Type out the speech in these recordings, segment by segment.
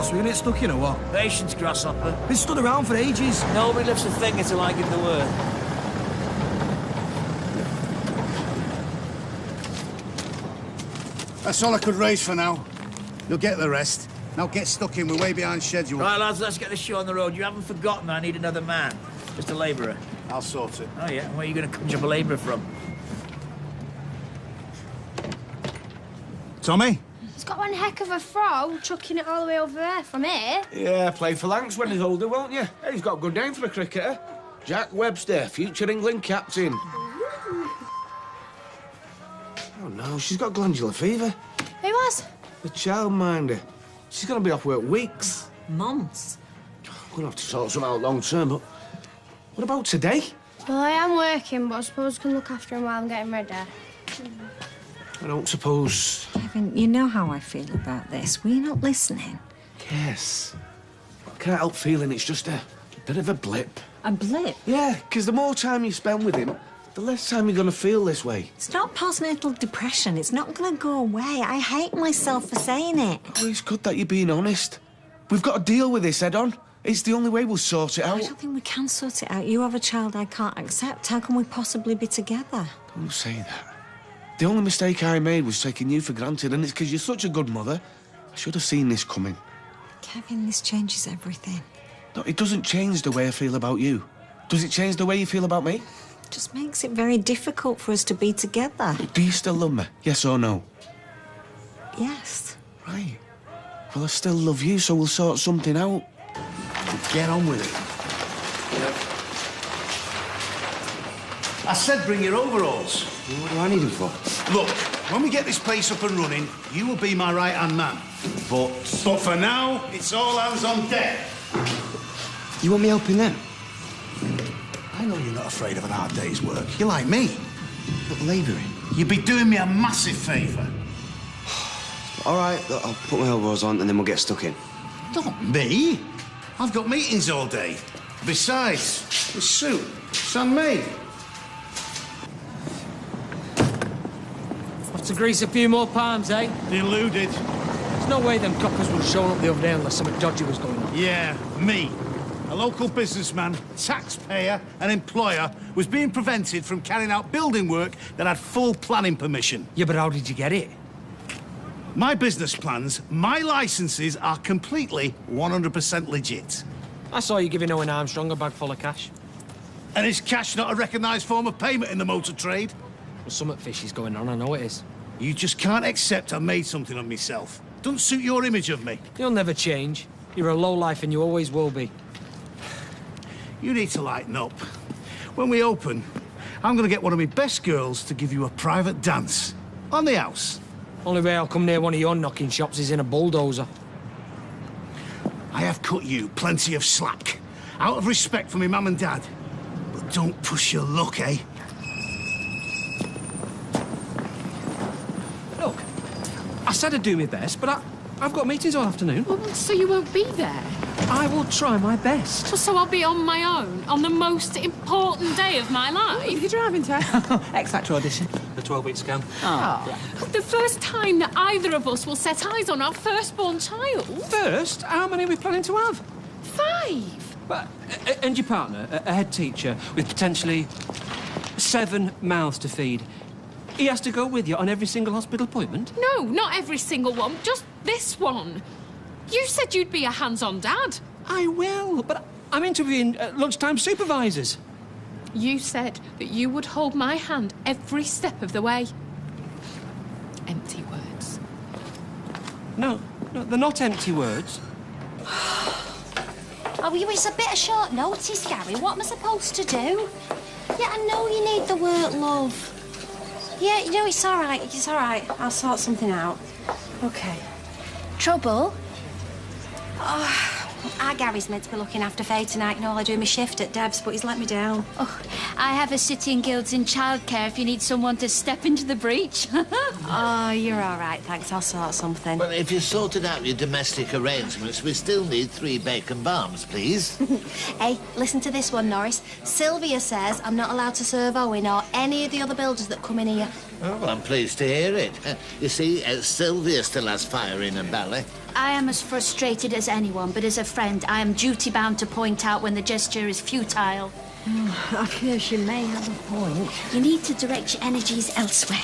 boss? We're gonna get stuck in or what? Patience, grasshopper. Been stood around for ages. Nobody lifts a finger till I give the word. That's all I could raise for now. You'll get the rest. Now get stuck in. We're way behind schedule. Right, lads, let's get the show on the road. You haven't forgotten I need another man. Just a labourer. I'll sort it. Oh, yeah? Where are you going to conjure up a labourer from? Tommy? He's got one heck of a throw, chucking it all the way over there from here. Yeah, play for Lancs when he's older, won't you? Hey, he's got a good name for a cricketer. Jack Webster, future England captain. Oh, no, she's got glandular fever. Who was? The childminder. She's going to be off work weeks. Months. I'm going to have to sort something out long term, but what about today? Well, I am working, but I suppose I can look after him while I'm getting ready. I don't suppose... Kevin, you know how I feel about this. Were you not listening? Yes. I can't help feeling it's just a bit of a blip. A blip? Yeah, because the more time you spend with him, the less time you're going to feel this way. It's not postnatal depression. It's not going to go away. I hate myself for saying it. Oh, it's good that you're being honest. We've got to deal with this head-on. It's the only way we'll sort it out. I don't think we can sort it out. You have a child I can't accept. How can we possibly be together? Don't say that. The only mistake I made was taking you for granted, and it's because you're such a good mother. I should have seen this coming. Kevin, this changes everything. No, it doesn't change the way I feel about you. Does it change the way you feel about me? It just makes it very difficult for us to be together. Do you still love me? Yes or no? Yes. Right. Well, I still love you, so we'll sort something out. Get on with it. I said bring your overalls. What do I need them for? Look, when we get this place up and running, you will be my right-hand man. But for now, it's all hands on deck. You want me helping them? I know you're not afraid of an hard day's work. You're like me. But labouring. You'd be doing me a massive favour. All right, look, I'll put my elbows on and then we'll get stuck in. Not me. I've got meetings all day. Besides, the suit, it's handmade. Have to grease a few more palms, eh? Deluded. There's no way them coppers would have shown up the other day unless something dodgy was going on. Yeah, me. A local businessman, taxpayer and employer was being prevented from carrying out building work that had full planning permission. Yeah, but how did you get it? My business plans, my licenses are completely 100% legit. I saw you giving Owen Armstrong a bag full of cash. And is cash not a recognised form of payment in the motor trade? Well, something fishy's going on, I know it is. You just can't accept I made something of myself. Doesn't suit your image of me. You'll never change. You're a lowlife and you always will be. You need to lighten up. When we open, I'm going to get one of my best girls to give you a private dance. On the house. Only way I'll come near one of your knocking shops is in a bulldozer. I have cut you plenty of slack. Out of respect for my mum and dad. But don't push your luck, eh? Look, I said I'd do my best, but I've got meetings all afternoon. Well, so you won't be there? I will try my best. Well, so I'll be on my own on the most important day of my life? Your driving test? X-Factor audition. The 12-week scan. The first time that either of us will set eyes on our firstborn child? First, how many are we planning to have? 5. But, and your partner, a head teacher, with potentially 7 mouths to feed. He has to go with you on every single hospital appointment? No, not every single one, just this one. You said you'd be a hands-on dad. I will, but I'm interviewing lunchtime supervisors. You said that you would hold my hand every step of the way. Empty words. No, they're not empty words. Oh, it's a bit of short notice, Gary. What am I supposed to do? Yeah, I know you need the work, love. Yeah, you know, it's all right. It's all right. I'll sort something out. OK. Trouble? Oh, Gary's meant to be looking after Faye tonight, and all I do my shift at Deb's, but he's let me down. Oh, I have a city in guilds in childcare if you need someone to step into the breach. Oh, you're all right, thanks. I'll sort something. Well, if you sorted out your domestic arrangements, we still need 3 bacon bombs, please. Hey, listen to this one, Norris. Sylvia says I'm not allowed to serve Owen or any of the other builders that come in here. Oh, well, I'm pleased to hear it. You see, Sylvia still has fire in her belly. I am as frustrated as anyone, but as a friend, I am duty-bound to point out when the gesture is futile. I fear she may have a point. You need to direct your energies elsewhere.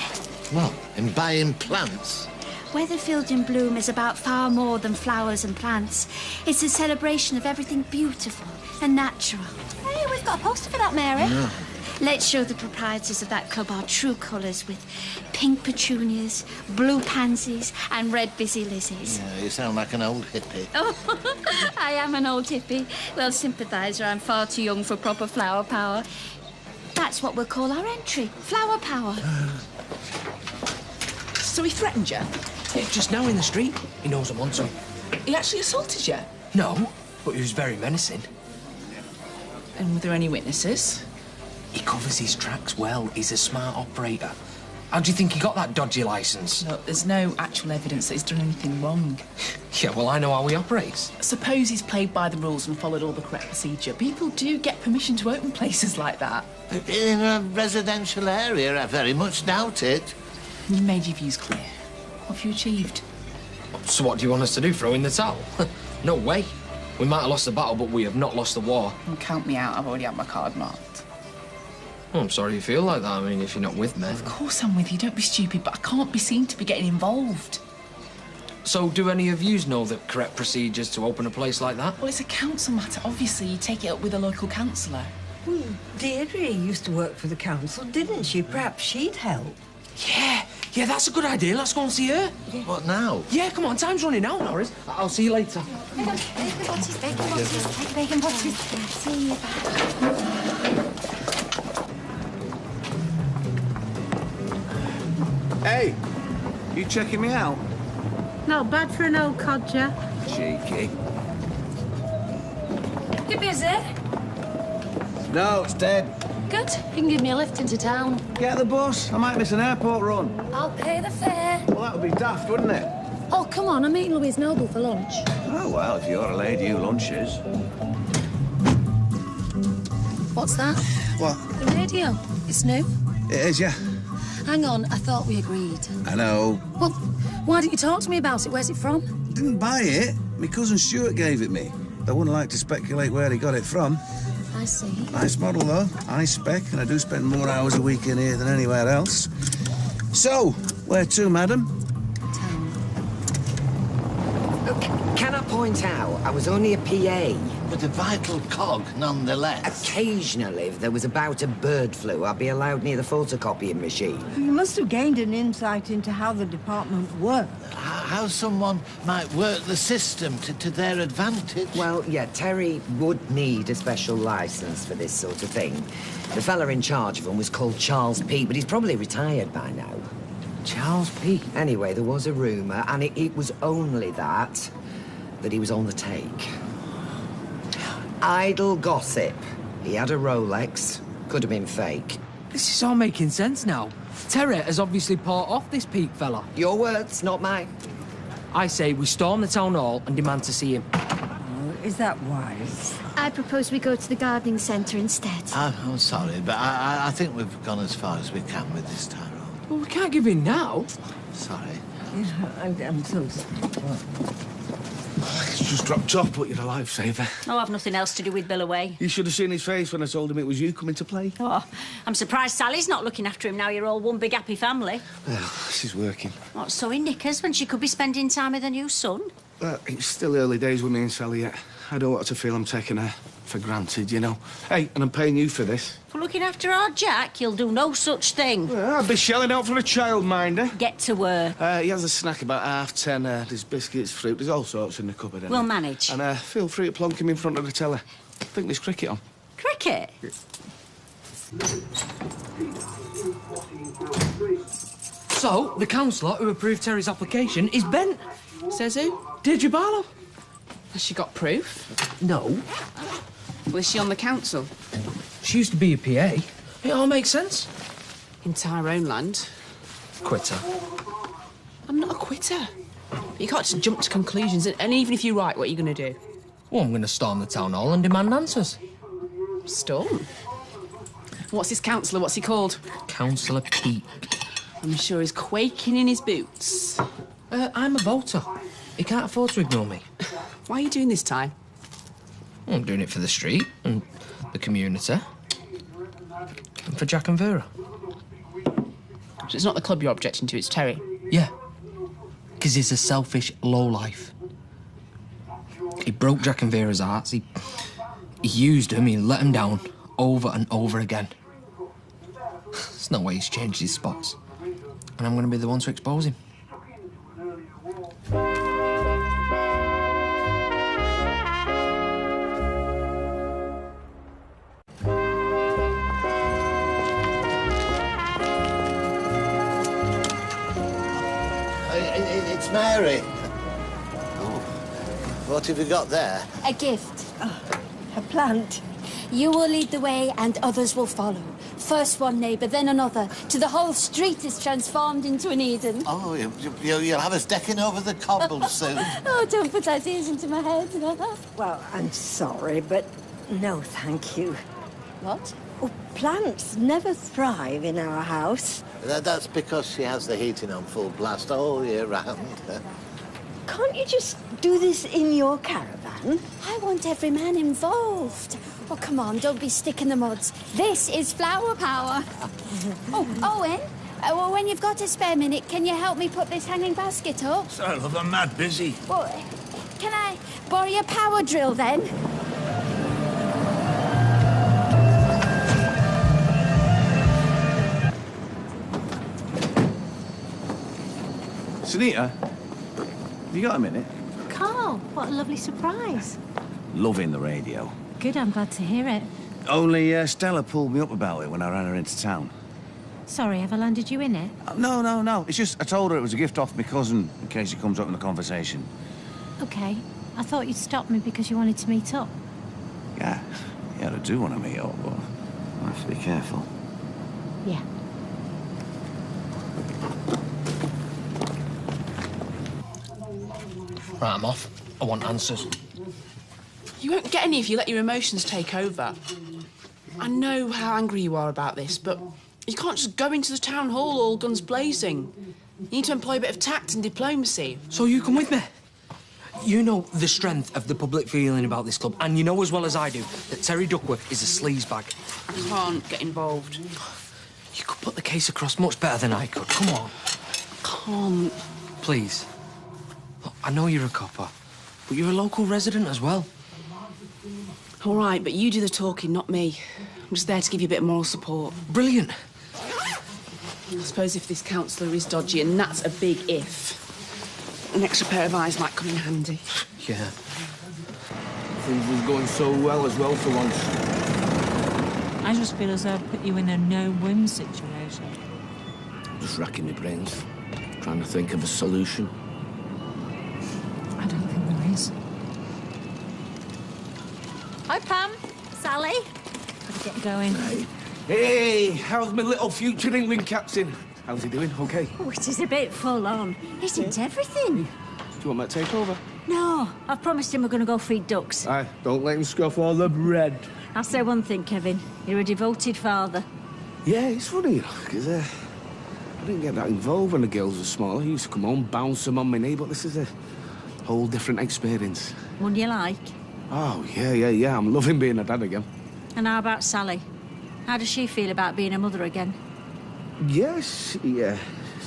What, in buying plants? Weatherfield in Bloom is about far more than flowers and plants. It's a celebration of everything beautiful and natural. Hey, we've got a poster for that, Mary. Yeah. Let's show the proprietors of that club our true colours with pink petunias, blue pansies and red busy lizzies. Yeah, you sound like an old hippie. Oh, I am an old hippie. Well, sympathiser, I'm far too young for proper flower power. That's what we'll call our entry, flower power. So he threatened you? Yeah, just now in the street. He knows I'm on to him. He actually assaulted you? No, but he was very menacing. And were there any witnesses? He covers his tracks well. He's a smart operator. How do you think he got that dodgy licence? Look, there's no actual evidence that he's done anything wrong. Yeah, well, I know how he operates. Suppose he's played by the rules and followed all the correct procedure. People do get permission to open places like that. In a residential area, I very much doubt it. You made your views clear. What have you achieved? So what do you want us to do, throw in the towel? No way. We might have lost the battle, but we have not lost the war. Well, count me out. I've already had my card marked. Oh, I'm sorry you feel like that. I mean, if you're not with me. Of course I'm with you. Don't be stupid, but I can't be seen to be getting involved. So do any of yous know the correct procedures to open a place like that? Well, it's a council matter. Obviously, you take it up with a local councillor. Well, Deirdre used to work for the council, didn't she? Perhaps she'd help. Yeah, that's a good idea. Let's go and see her. Yeah. What now? Yeah, come on, time's running out, Norris. I'll see you later. Bacon butties, take bacon butties. See you back. Hey, you checking me out? Not bad for an old codger. Cheeky. You busy? No, it's dead. Good. You can give me a lift into town. Get the bus. I might miss an airport run. I'll pay the fare. Well, that would be daft, wouldn't it? Oh, come on. I'm meeting Louise Noble for lunch. Oh, well, if you're a lady who lunches. What's that? What? The radio. It's new. It is, yeah. Hang on. I thought we agreed. I know. Well, why didn't you talk to me about it? Where's it from? Didn't buy it. My cousin Stuart gave it me. I wouldn't like to speculate where he got it from. I see. Nice model, though. High spec, and I do spend more hours a week in here than anywhere else. So, where to, madam? Look, can I point out, I was only a PA. But a vital cog, nonetheless. Occasionally, if there was a bout of bird flu, I'd be allowed near the photocopying machine. You must have gained an insight into how the department worked. How someone might work the system to their advantage. Well, yeah, Terry would need a special licence for this sort of thing. The fella in charge of him was called Charles P., but he's probably retired by now. Charles P. Anyway, there was a rumour, and it was only that he was on the take. Idle gossip. He had a Rolex. Could have been fake. This is all making sense now. Terry has obviously bought off this Peak fella. Your words, not mine. I say we storm the town hall and demand to see him. Oh, is that wise? I propose we go to the gardening centre instead. I'm sorry, but I think we've gone as far as we can with this Tyrone. Well, we can't give in now. Sorry. I'm so sorry. It's just dropped off, but you're a lifesaver. Oh, I've nothing else to do with Bill away. You should have seen his face when I told him it was you coming to play. Oh, I'm surprised Sally's not looking after him now you're all one big happy family. Well, she's working. What's sewing knickers when she could be spending time with her new son? Well, it's still early days with me and Sally yet. I don't want her to feel I'm taking her for granted, you know. Hey, and I'm paying you for this. For looking after our Jack, you'll do no such thing. Well, I'll be shelling out for a childminder. Get to work. He has a snack about 10:30. There's biscuits, fruit, there's all sorts in the cupboard. We'll manage. And feel free to plonk him in front of the telly. I think there's cricket on. Cricket? So, the councillor who approved Terry's application is bent. Says who? Deirdre Barlow. Has she got proof? No. Well, is she on the council? She used to be a PA. It all makes sense. In Tyrone land. Quitter. I'm not a quitter. You can't just jump to conclusions, and even if you're right, what are you going to do? Well, I'm going to storm the town hall and demand answers. Storm? What's this councillor? What's he called? Councillor Pete. I'm sure he's quaking in his boots. I'm a voter. He can't afford to ignore me. Why are you doing this, Ty? Well, I'm doing it for the street and the community. And for Jack and Vera. So it's not the club you're objecting to, it's Terry. Yeah. Because he's a selfish lowlife. He broke Jack and Vera's hearts. He used them, he let them down over and over again. There's no way he's changed his spots. And I'm going to be the one to expose him. It's Mary. Oh, what have you got there? A gift. A plant. You will lead the way and others will follow. First one neighbour, then another, till the whole street is transformed into an Eden. Oh, you'll have us decking over the cobbles soon. Oh, don't put ideas into my head. Well, I'm sorry, but no, thank you. What? Oh, plants never thrive in our house. That's because she has the heating on full blast all year round. Can't you just do this in your caravan? I want every man involved. Oh, come on, don't be stick in the muds. This is flower power. Oh, Owen, well, when you've got a spare minute, can you help me put this hanging basket up? Sorry, love, I'm mad busy. Well, can I borrow your power drill, then? Sunita, have you got a minute? Carl, what a lovely surprise. Loving the radio. Good, I'm glad to hear it. Only Stella pulled me up about it when I ran her into town. Sorry, have I landed you in it? No. It's just I told her it was a gift off my cousin in case it comes up in the conversation. Okay. I thought you'd stop me because you wanted to meet up. Yeah, I do want to meet up, but I have to be careful. Yeah. Right, I'm off. I want answers. You won't get any if you let your emotions take over. I know how angry you are about this, but you can't just go into the town hall all guns blazing. You need to employ a bit of tact and diplomacy. So you come with me? You know the strength of the public feeling about this club, and you know as well as I do that Terry Duckworth is a sleazebag. I can't get involved. You could put the case across much better than I could. Come on. Can't. Please. Look, I know you're a copper, but you're a local resident as well. All right, but you do the talking, not me. I'm just there to give you a bit of moral support. Brilliant. I suppose if this councillor is dodgy, and that's a big if, an extra pair of eyes might come in handy. Yeah. Things was going so well as well for once. I just feel as though I've put you in a no-win situation. Just racking my brains, trying to think of a solution. I don't think there is. Hi, Pam. Sally. Gotta get going. Hey, how's my little future England captain? How's he doing? Okay? Oh, it is a bit full on. Isn't everything? Do you want me to take over? No, I've promised him we're going to go feed ducks. Aye, don't let him scoff all the bread. I'll say one thing, Kevin. You're a devoted father. Yeah, it's funny, you know, because I didn't get that involved when the girls were small. I used to come home, bounce them on my knee, but this is a whole different experience. One you like? Oh, yeah. I'm loving being a dad again. And how about Sally? How does she feel about being a mother again? Yes, yeah.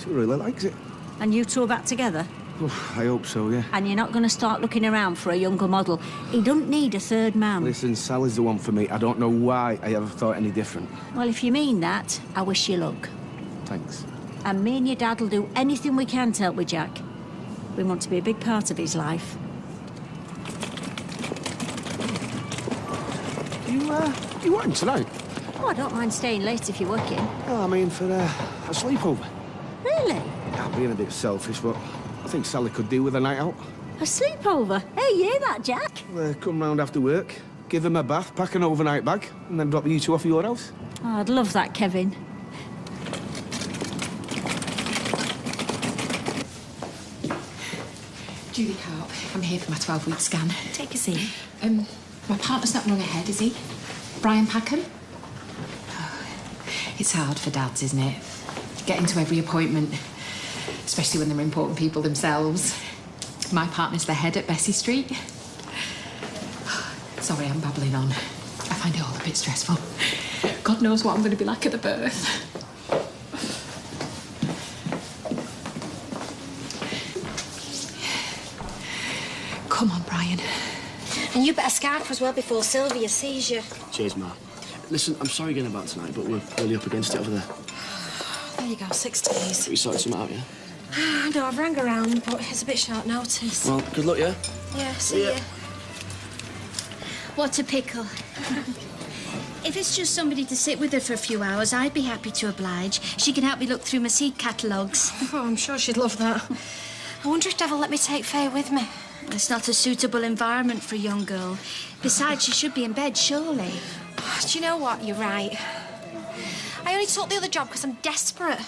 She really likes it. And you two are back together? I hope so, yeah. And you're not going to start looking around for a younger model. He don't need a third man. Listen, Sally's the one for me. I don't know why I ever thought any different. Well, if you mean that, I wish you luck. Thanks. And me and your dad will do anything we can to help with Jack. We want to be a big part of his life. You working tonight? Oh, I don't mind staying late if you're working. Well, I mean, for a sleepover. Really? I'm being a bit selfish, but I think Sally could do with a night out. A sleepover? Hey, you hear that, Jack? Come round after work, give him a bath, pack an overnight bag, and then drop you two off at your house. Oh, I'd love that, Kevin. Julie Carp, I'm here for my 12-week scan. Take a seat. My partner's not wrong ahead, is he? Brian Packham? Oh, it's hard for dads, isn't it? Getting to every appointment, especially when they're important people themselves. My partner's the head at Bessie Street. Sorry, I'm babbling on. I find it all a bit stressful. God knows what I'm going to be like at the birth. Come on, Brian. And you better scarf as well before Sylvia sees you. Cheers, Ma. Listen, I'm sorry again about tonight, but we're really up against it over there. There you go, 6 days. We sorted something out, yeah? No, I've rang around, but it's a bit short notice. Well, good luck, yeah? Yeah, see ya. What a pickle. If it's just somebody to sit with her for a few hours, I'd be happy to oblige. She can help me look through my seed catalogues. Oh, I'm sure she'd love that. I wonder if Dad will let me take Faye with me. It's not a suitable environment for a young girl. Besides, she should be in bed, surely. Do you know what? You're right. I only took the other job because I'm desperate.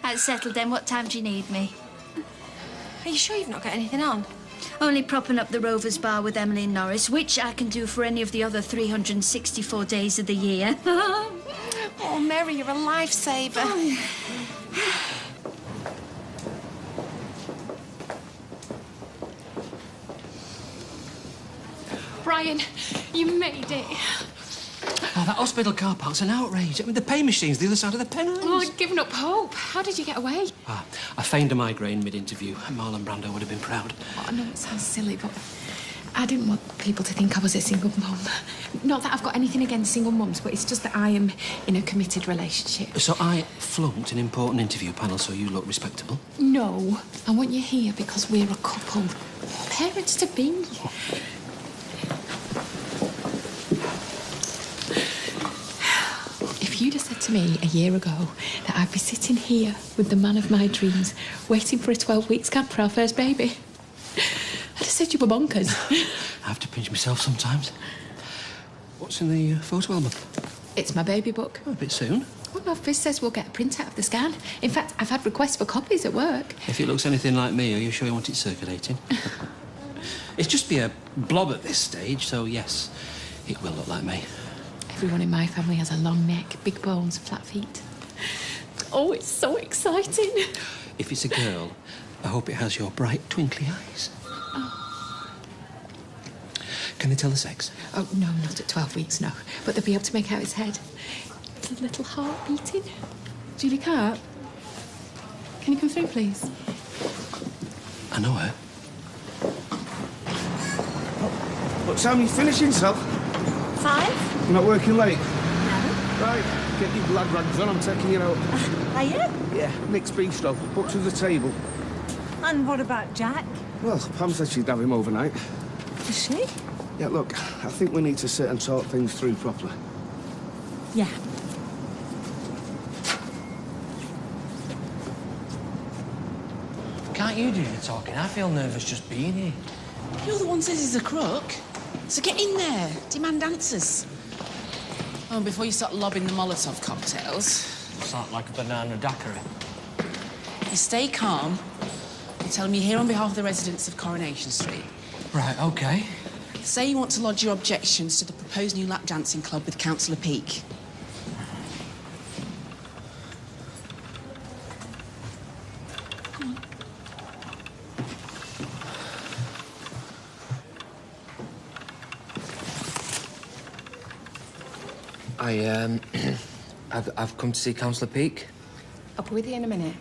That's settled then. What time do you need me? Are you sure you've not got anything on? Only propping up the Rovers Bar with Emily and Norris, which I can do for any of the other 364 days of the year. Oh, Mary, you're a lifesaver. Brian, you made it. Oh, that hospital car park's an outrage. I mean, the pay machine's the other side of the Pennines. Oh, I'd given up hope. How did you get away? I feigned a migraine mid-interview. Marlon Brando would have been proud. Oh, I know it sounds silly, but I didn't want people to think I was a single mum. Not that I've got anything against single mums, but it's just that I am in a committed relationship. So I flunked an important interview panel so you look respectable? No, I want you here because we're a couple. Parents to be. If you'd have said to me a year ago that I'd be sitting here with the man of my dreams, waiting for a 12-week scan for our first baby, I'd have said you were bonkers. I have to pinch myself sometimes. What's in the photo album? It's my baby book. Oh, a bit soon. Well, no, Fizz says we'll get a printout of the scan. In fact, I've had requests for copies at work. If it looks anything like me, are you sure you want it circulating? It's just be a blob at this stage, so yes, it will look like me. Everyone in my family has a long neck, big bones, flat feet. Oh, it's so exciting. If it's a girl, I hope it has your bright, twinkly eyes. Oh. Can they tell the sex? Oh, no, not at 12 weeks, no. But they'll be able to make out his head. It's a little heart beating. Julie Carp, can you come through, please? I know her. What time are you finishing, Sal? 5? You're not working late? No. Right, get your blood rags on, I'm taking you out. Are you? Yeah, Nick's bistro, up to the table. And what about Jack? Well, Pam said she'd have him overnight. Is she? Yeah, look, I think we need to sit and talk things through properly. Yeah. Can't you do the talking? I feel nervous just being here. You're the one says he's a crook. So get in there. Demand answers. Oh, and before you start lobbing the Molotov cocktails... It's not like a banana daiquiri. You stay calm and tell them you're here on behalf of the residents of Coronation Street. Right, OK. Say you want to lodge your objections to the proposed new lap dancing club with Councillor Peake. I've come to see Councillor Peake. I'll be with you in a minute.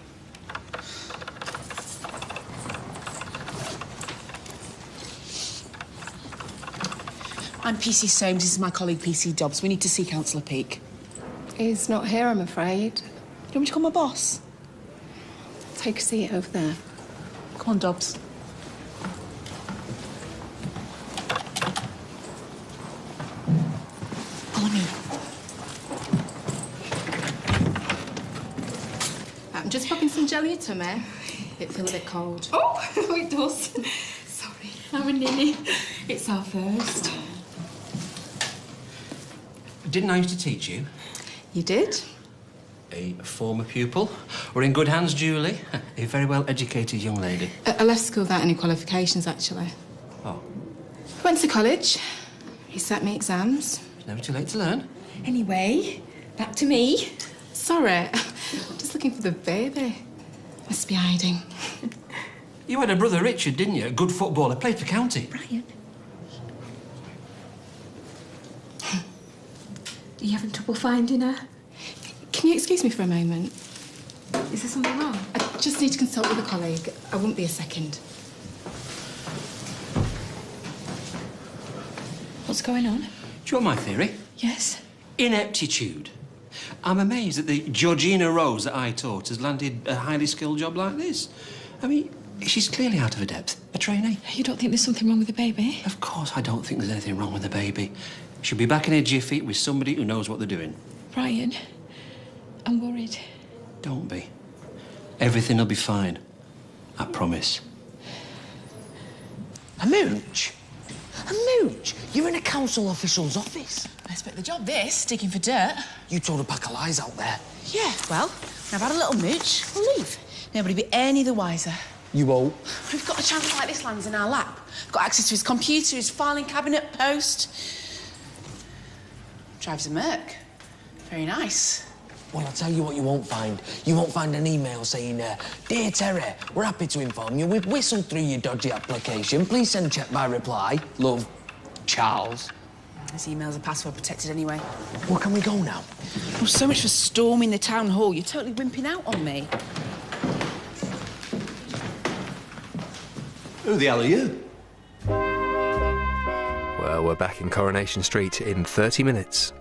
I'm PC Soames. This is my colleague PC Dobbs. We need to see Councillor Peake. He's not here, I'm afraid. Do you want me to call my boss? Take a seat over there. Come on, Dobbs. Follow me. I'm just popping some jelly into me. It feels a bit cold. Oh, it does. I'm a ninny. It's our first. Didn't I used to teach you? You did? A former pupil. We're in good hands, Julie. A very well-educated young lady. I left school without any qualifications, actually. Oh. Went to college. He set me exams. It's never too late to learn. Anyway, back to me. Sorry, I'm just looking for the baby. Must be hiding. You had a brother, Richard, didn't you? A good footballer, played for county. Brian. Are you having trouble finding her? Can you excuse me for a moment? Is there something wrong? I just need to consult with a colleague. I won't be a second. What's going on? Do you want my theory? Yes. Ineptitude. I'm amazed that the Georgina Rose that I taught has landed a highly skilled job like this. I mean, she's clearly out of her depth. A trainee. You don't think there's something wrong with the baby? Of course I don't think there's anything wrong with the baby. She'll be back in a jiffy with somebody who knows what they're doing. Brian, I'm worried. Don't be. Everything will be fine. I promise. A mooch? A mooch? You're in a council official's office. I expect the job, this, digging for dirt. You told a pack of lies out there. Yeah, well, I've had a little mooch. We'll leave. Nobody be any the wiser. You won't. We've got a chance like this lands in our lap. Got access to his computer, his filing cabinet, post. Drives a Merc. Very nice. Well, I'll tell you what you won't find. You won't find an email saying, Dear Terry, we're happy to inform you we've whistled through your dodgy application. Please send check by reply. Love, Charles. His emails are password protected anyway. Well, can we go now? Oh, so much for storming the town hall. You're totally wimping out on me. Who the hell are you? Well, we're back in Coronation Street in 30 minutes.